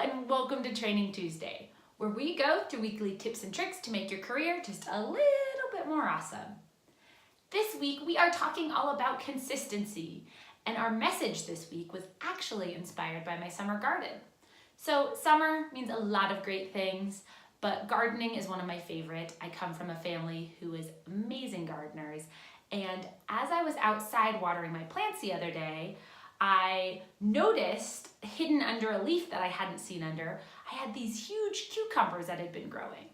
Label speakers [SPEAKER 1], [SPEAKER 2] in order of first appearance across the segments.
[SPEAKER 1] and welcome to Training Tuesday, where we go through weekly tips and tricks to make your career just a little bit more awesome. This week we are talking all about consistency, and our message this week was actually inspired by my summer garden. So summer means a lot of great things, but gardening is one of my favorite. I come from a family who is amazing gardeners, and as I was outside watering my plants the other day, I noticed hidden under a leaf that I hadn't seen under, I had these huge cucumbers that had been growing.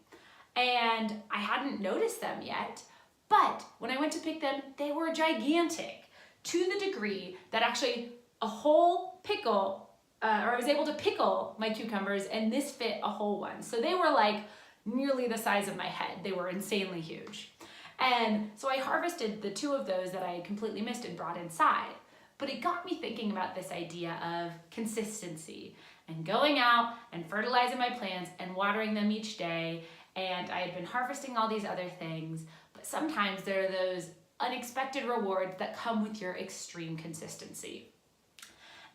[SPEAKER 1] And I hadn't noticed them yet, but when I went to pick them, they were gigantic to the degree that actually a whole pickle, or I was able to pickle my cucumbers and this fit a whole one. So they were like nearly the size of my head. They were insanely huge. And so I harvested the two of those that I had completely missed and brought inside. But it got me thinking about this idea of consistency and going out and fertilizing my plants and watering them each day. And I had been harvesting all these other things, but sometimes there are those unexpected rewards that come with your extreme consistency.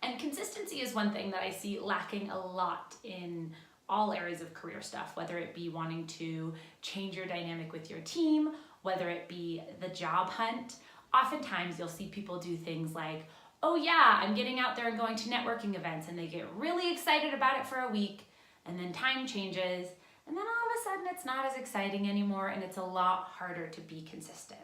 [SPEAKER 1] And consistency is one thing that I see lacking a lot in all areas of career stuff, whether it be wanting to change your dynamic with your team, whether it be the job hunt. Oftentimes you'll see people do things like, oh yeah, I'm getting out there and going to networking events, and they get really excited about it for a week, and then time changes, and then all of a sudden it's not as exciting anymore, and it's a lot harder to be consistent.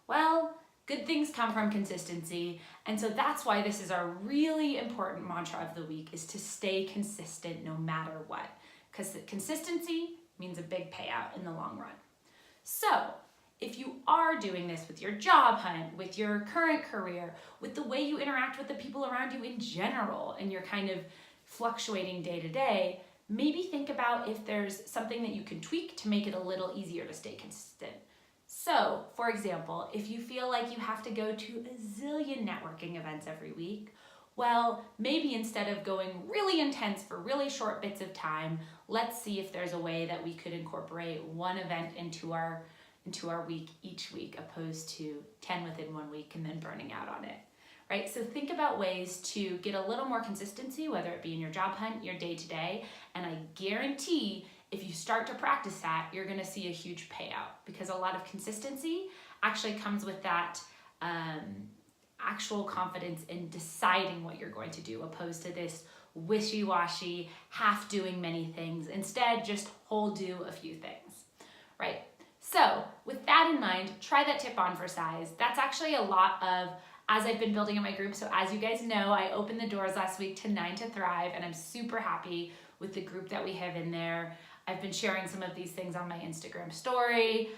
[SPEAKER 1] Well, good things come from consistency, and so that's why this is our really important mantra of the week, is to stay consistent no matter what, because consistency means a big payout in the long run. So, if you are doing this with your job hunt, with your current career, with the way you interact with the people around you in general, and you're kind of fluctuating day to day, maybe think about if there's something that you can tweak to make it a little easier to stay consistent. So, for example, if you feel like you have to go to a zillion networking events every week, well, maybe instead of going really intense for really short bits of time, let's see if there's a way that we could incorporate one event into our week each week, opposed to 10 within 1 week and then burning out on it, right? So think about ways to get a little more consistency, whether it be in your job hunt, your day-to-day, and I guarantee if you start to practice that, you're gonna see a huge payout, because a lot of consistency actually comes with that actual confidence in deciding what you're going to do, opposed to this wishy-washy, half doing many things. Instead, just whole do a few things, right? So with that in mind, try that tip on for size. That's actually a lot of, as I've been building in my group. So as you guys know, I opened the doors last week to 9 to Thrive, and I'm super happy with the group that we have in there. I've been sharing some of these things on my Instagram story,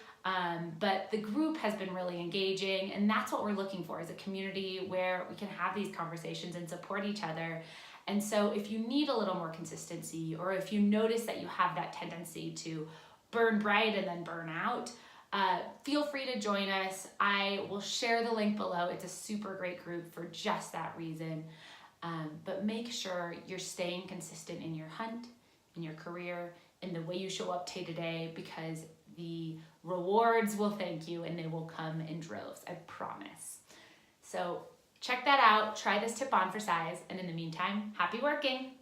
[SPEAKER 1] but the group has been really engaging, and that's what we're looking for, is a community where we can have these conversations and support each other. And so if you need a little more consistency, or if you notice that you have that tendency to burn bright and then burn out, feel free to join us. I will share the link below. It's a super great group for just that reason. But make sure you're staying consistent in your hunt, in your career, in the way you show up day to day, because the rewards will thank you and they will come in droves, I promise. So check that out. Try this tip on for size. And in the meantime, happy working.